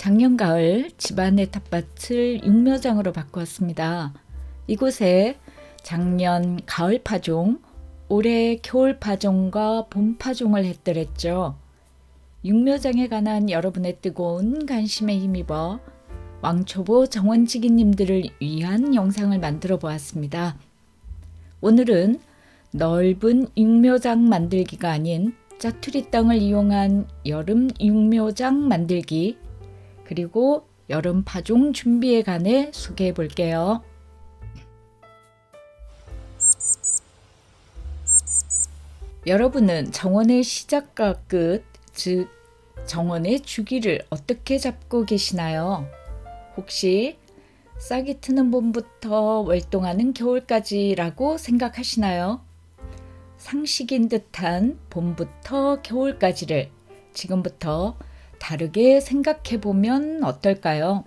작년 가을 집안의 텃밭을 육묘장으로 바꾸었습니다. 이곳에 작년 가을 파종, 올해 겨울 파종과 봄 파종을 했더랬죠. 육묘장에 관한 여러분의 뜨거운 관심에 힘입어 왕초보 정원지기님들을 위한 영상을 만들어 보았습니다. 오늘은 넓은 육묘장 만들기가 아닌 짜투리 땅을 이용한 여름 육묘장 만들기, 그리고 여름 파종 준비에 관해 소개해 볼게요. 여러분은 정원의 시작과 끝, 즉 정원의 주기를 어떻게 잡고 계시나요? 혹시 싹이 트는 봄부터 월동하는 겨울까지라고 생각하시나요? 상식인 듯한 봄부터 겨울까지를 지금부터 다르게 생각해 보면 어떨까요?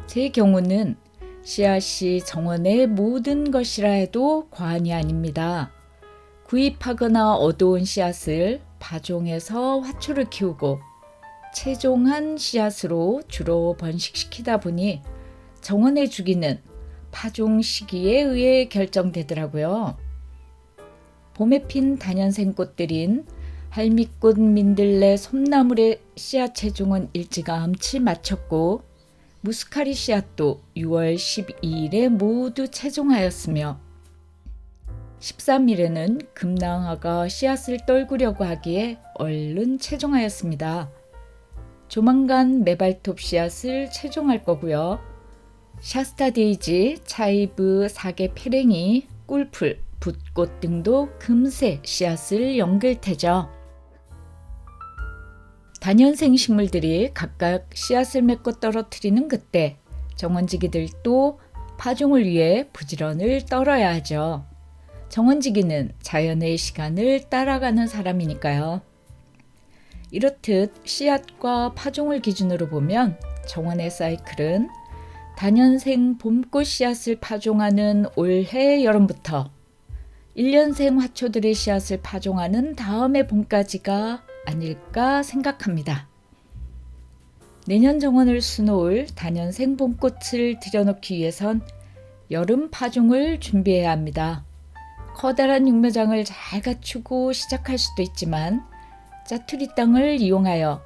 제 경우는 씨앗이 정원의 모든 것이라 해도 과언이 아닙니다. 구입하거나 얻어온 씨앗을 파종해서 화초를 키우고 채종한 씨앗으로 주로 번식시키다 보니 정원의 주기는 파종 시기에 의해 결정되더라고요. 봄에 핀 다년생 꽃들인 할미꽃, 민들레, 솜나물의 씨앗 채종은 일찌감치 마쳤고 무스카리 씨앗도 6월 12일에 모두 채종하였으며 13일에는 금낭아가 씨앗을 떨구려고 하기에 얼른 채종하였습니다. 조만간 메발톱 씨앗을 채종할 거고요. 샤스타 데이지, 차이브, 사계 페랭이, 꿀풀, 붓꽃 등도 금세 씨앗을 연길 테죠. 다년생 식물들이 각각 씨앗을 맺고 떨어뜨리는 그때 정원지기들도 파종을 위해 부지런을 떨어야 하죠. 정원지기는 자연의 시간을 따라가는 사람이니까요. 이렇듯 씨앗과 파종을 기준으로 보면 정원의 사이클은 다년생 봄꽃 씨앗을 파종하는 올해 여름부터 1년생 화초들의 씨앗을 파종하는 다음해 봄까지가 아닐까 생각합니다. 내년 정원을 수놓을 다년생 봄꽃을 들여놓기 위해선 여름 파종을 준비해야 합니다. 커다란 육묘장을 잘 갖추고 시작할 수도 있지만 짜투리 땅을 이용하여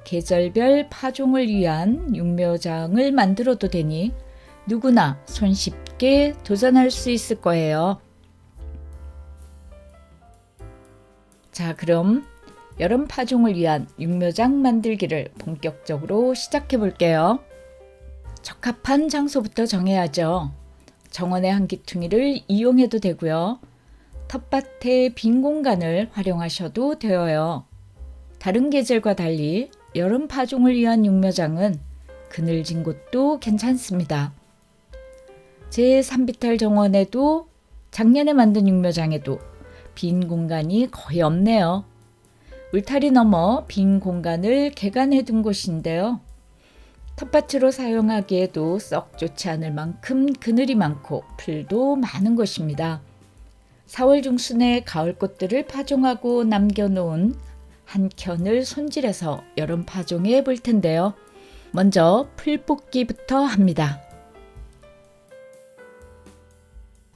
계절별 파종을 위한 육묘장을 만들어도 되니 누구나 손쉽게 도전할 수 있을 거예요. 자, 그럼 여름 파종을 위한 육묘장 만들기를 본격적으로 시작해 볼게요. 적합한 장소부터 정해야죠. 정원의 한기퉁이를 이용해도 되고요. 텃밭의 빈 공간을 활용하셔도 되어요. 다른 계절과 달리 여름 파종을 위한 육묘장은 그늘진 곳도 괜찮습니다. 제 산비탈 정원에도 작년에 만든 육묘장에도 빈 공간이 거의 없네요. 울타리 너머 빈 공간을 개간해 둔 곳인데요. 텃밭으로 사용하기에도 썩 좋지 않을 만큼 그늘이 많고 풀도 많은 곳입니다. 4월 중순에 가을꽃들을 파종하고 남겨놓은 한 켠을 손질해서 여름 파종해 볼 텐데요. 먼저 풀 뽑기부터 합니다.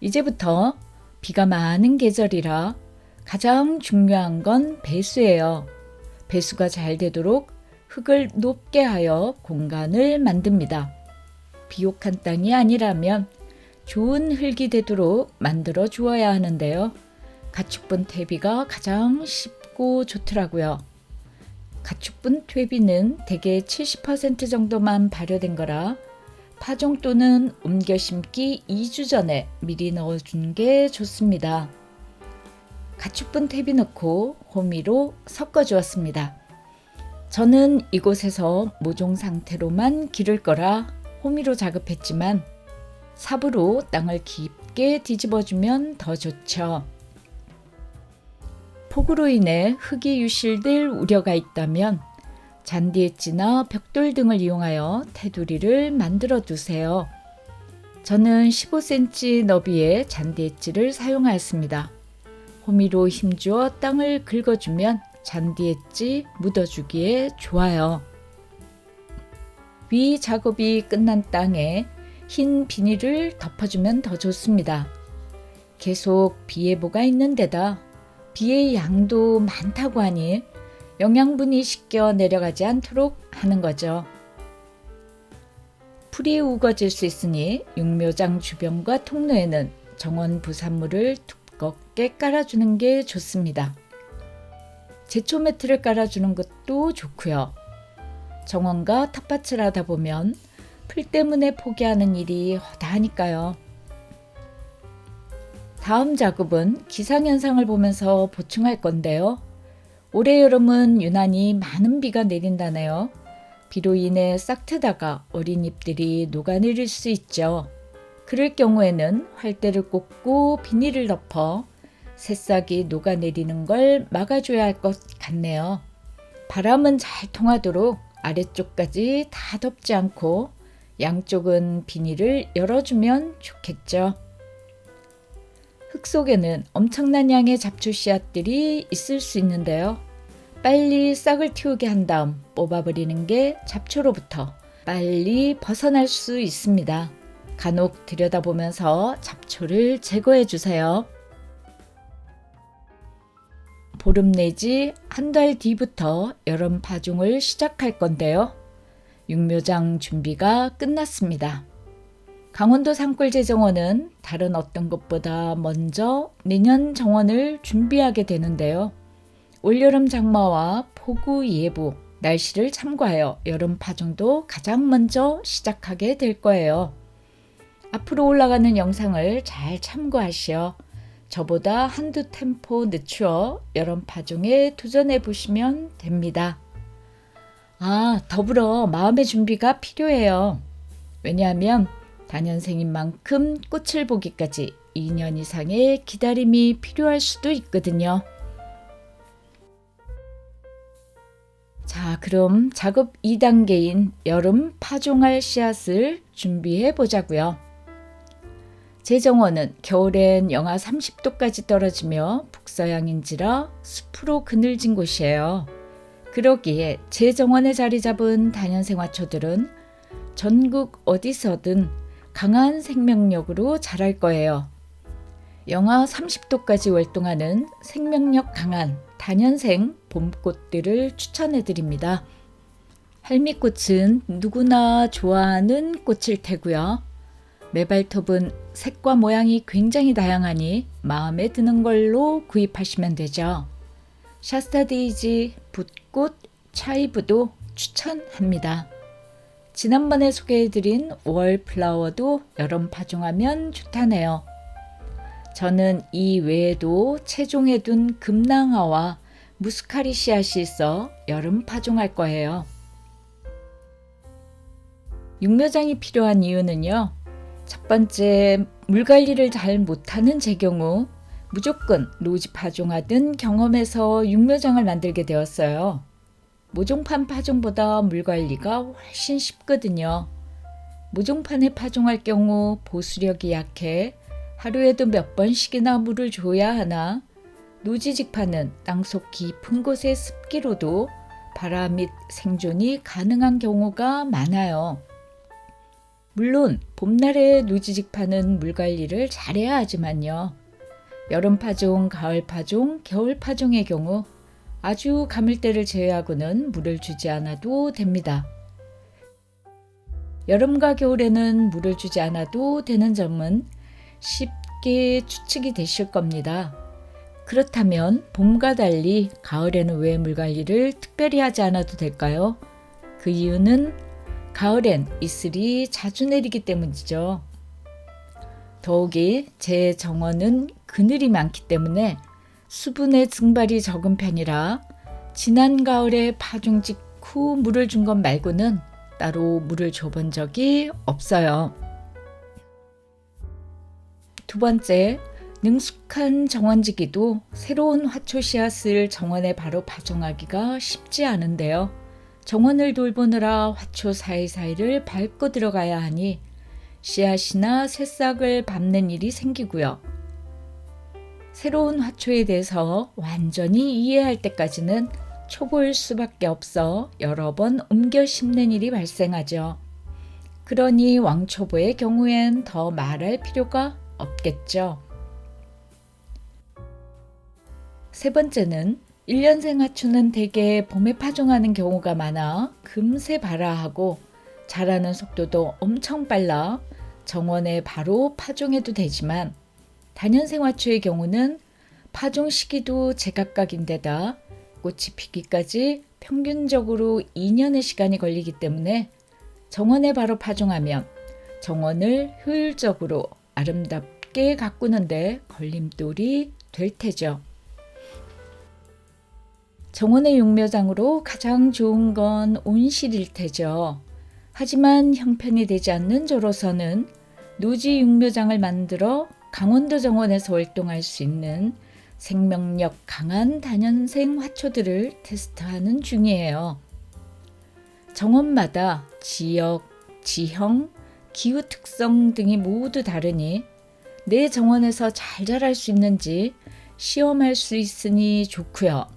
이제부터 비가 많은 계절이라 가장 중요한 건 배수예요. 배수가 잘 되도록 흙을 높게 하여 공간을 만듭니다. 비옥한 땅이 아니라면 좋은 흙이 되도록 만들어 주어야 하는데요. 가축분 퇴비가 가장 쉽고 좋더라고요. 가축분 퇴비는 대개 70% 정도만 발효된 거라 파종 또는 옮겨 심기 2주 전에 미리 넣어준 게 좋습니다. 가축분 퇴비 넣고 호미로 섞어 주었습니다. 저는 이곳에서 모종 상태로만 기를 거라 호미로 작업했지만 삽으로 땅을 깊게 뒤집어주면 더 좋죠. 폭우로 인해 흙이 유실될 우려가 있다면 잔디엣지나 벽돌 등을 이용하여 테두리를 만들어 두세요. 저는 15cm 너비의 잔디엣지를 사용하였습니다. 호미로 힘주어 땅을 긁어주면 잔디엣지 묻어주기에 좋아요. 위 작업이 끝난 땅에 흰 비닐을 덮어주면 더 좋습니다. 계속 비 예보가 있는 데다 비의 양도 많다고 하니 영양분이 씻겨 내려가지 않도록 하는 거죠. 풀이 우거질 수 있으니 육묘장 주변과 통로에는 정원 부산물을 두껍게 깔아주는 게 좋습니다. 제초 매트를 깔아주는 것도 좋고요. 정원과 텃밭을 하다 보면 풀 때문에 포기하는 일이 허다하니까요. 다음 작업은 기상현상을 보면서 보충할 건데요. 올해 여름은 유난히 많은 비가 내린다네요. 비로 인해 싹 트다가 어린 잎들이 녹아내릴 수 있죠. 그럴 경우에는 활대를 꽂고 비닐을 덮어 새싹이 녹아내리는 걸 막아줘야 할 것 같네요. 바람은 잘 통하도록 아래쪽까지 다 덮지 않고 양쪽은 비닐을 열어주면 좋겠죠. 흙 속에는 엄청난 양의 잡초 씨앗들이 있을 수 있는데요. 빨리 싹을 틔우게 한 다음 뽑아버리는 게 잡초로부터 빨리 벗어날 수 있습니다. 간혹 들여다보면서 잡초를 제거해 주세요. 보름 내지 한 달 뒤부터 여름 파종을 시작할 건데요. 육묘장 준비가 끝났습니다. 강원도 산골제정원은 다른 어떤 것보다 먼저 내년 정원을 준비하게 되는데요. 올여름 장마와 폭우 예보, 날씨를 참고하여 여름 파종도 가장 먼저 시작하게 될 거예요. 앞으로 올라가는 영상을 잘 참고하시어 저보다 한두 템포 늦추어 여름 파종에 도전해 보시면 됩니다. 더불어 마음의 준비가 필요해요. 왜냐하면 단연생인 만큼 꽃을 보기까지 2년 이상의 기다림이 필요할 수도 있거든요. 자, 그럼 작업 2단계인 여름 파종할 씨앗을 준비해 보자고요. 제 정원은 겨울엔 영하 30도까지 떨어지며 북서양인지라 숲으로 그늘진 곳이에요. 그러기에 제 정원에 자리 잡은 단연생화초들은 전국 어디서든 강한 생명력으로 자랄 거예요. 영하 30도까지 활동하는 생명력 강한 단연생 봄꽃들을 추천해 드립니다. 할미꽃은 누구나 좋아하는 꽃일 테고요. 메발톱은 색과 모양이 굉장히 다양하니 마음에 드는 걸로 구입하시면 되죠. 샤스타데이지, 붓꽃, 차이브도 추천합니다. 지난번에 소개해드린 월플라워도 여름 파종하면 좋다네요. 저는 이 외에도 채종해 둔 금낭화와 무스카리 씨앗이 있어 여름 파종할 거예요. 육묘장이 필요한 이유는요. 첫 번째, 물 관리를 잘 못하는 제 경우 무조건 노지 파종하던 경험에서 육묘장을 만들게 되었어요. 모종판 파종보다 물 관리가 훨씬 쉽거든요. 모종판에 파종할 경우 보수력이 약해 하루에도 몇 번씩이나 물을 줘야 하나, 노지직파는 땅속 깊은 곳의 습기로도 발화 및 생존이 가능한 경우가 많아요. 물론 봄날의 노지직파는 물관리를 잘해야 하지만요. 여름 파종, 가을 파종, 겨울 파종의 경우 아주 가물 때를 제외하고는 물을 주지 않아도 됩니다. 여름과 겨울에는 물을 주지 않아도 되는 점은 쉽게 추측이 되실 겁니다. 그렇다면 봄과 달리 가을에는 왜 물관리를 특별히 하지 않아도 될까요? 그 이유는 가을엔 이슬이 자주 내리기 때문이죠. 더욱이 제 정원은 그늘이 많기 때문에 수분의 증발이 적은 편이라 지난 가을에 파종 직후 물을 준 것 말고는 따로 물을 줘본 적이 없어요. 두 번째, 능숙한 정원지기도 새로운 화초 씨앗을 정원에 바로 파종하기가 쉽지 않은데요. 정원을 돌보느라 화초 사이사이를 밟고 들어가야 하니 씨앗이나 새싹을 밟는 일이 생기고요. 새로운 화초에 대해서 완전히 이해할 때까지는 초보일 수밖에 없어 여러 번 옮겨 심는 일이 발생하죠. 그러니 왕초보의 경우엔 더 말할 필요가 없겠죠. 세 번째는 1년생 화초는 대개 봄에 파종하는 경우가 많아 금세 발아하고 자라는 속도도 엄청 빨라 정원에 바로 파종해도 되지만 다년생 화초의 경우는 파종 시기도 제각각인데다 꽃이 피기까지 평균적으로 2년의 시간이 걸리기 때문에 정원에 바로 파종하면 정원을 효율적으로 아름답게 가꾸는데 걸림돌이 될 테죠. 정원의 육묘장으로 가장 좋은 건 온실일 테죠. 하지만 형편이 되지 않는 저로서는 노지 육묘장을 만들어 강원도 정원에서 활동할 수 있는 생명력 강한 다년생 화초들을 테스트하는 중이에요. 정원마다 지역, 지형, 기후 특성 등이 모두 다르니 내 정원에서 잘 자랄 수 있는지 시험할 수 있으니 좋고요.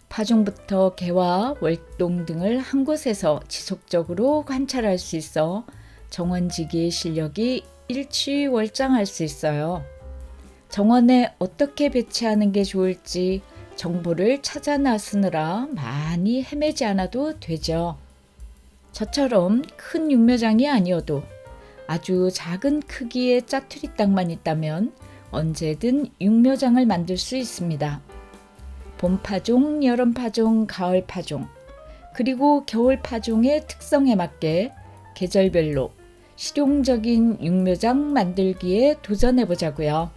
파종부터 개화, 월동 등을 한 곳에서 지속적으로 관찰할 수 있어 정원지기의 실력이 일취월장할 수 있어요. 정원에 어떻게 배치하는 게 좋을지 정보를 찾아 나서느라 많이 헤매지 않아도 되죠. 저처럼 큰 육묘장이 아니어도 아주 작은 크기의 짜투리 땅만 있다면 언제든 육묘장을 만들 수 있습니다. 봄 파종, 여름 파종, 가을 파종, 그리고 겨울 파종의 특성에 맞게 계절별로 실용적인 육묘장 만들기에 도전해 보자고요.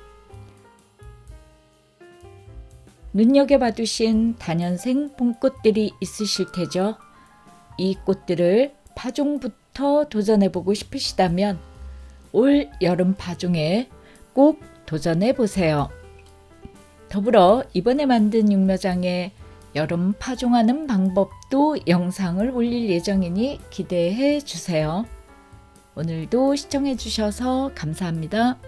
눈여겨봐 두신 다년생 봄꽃들이 있으실 테죠. 이 꽃들을 파종부터 도전해 보고 싶으시다면 올 여름 파종에 꼭 도전해 보세요. 더불어 이번에 만든 육묘장에 여름 파종하는 방법도 영상을 올릴 예정이니 기대해 주세요. 오늘도 시청해 주셔서 감사합니다.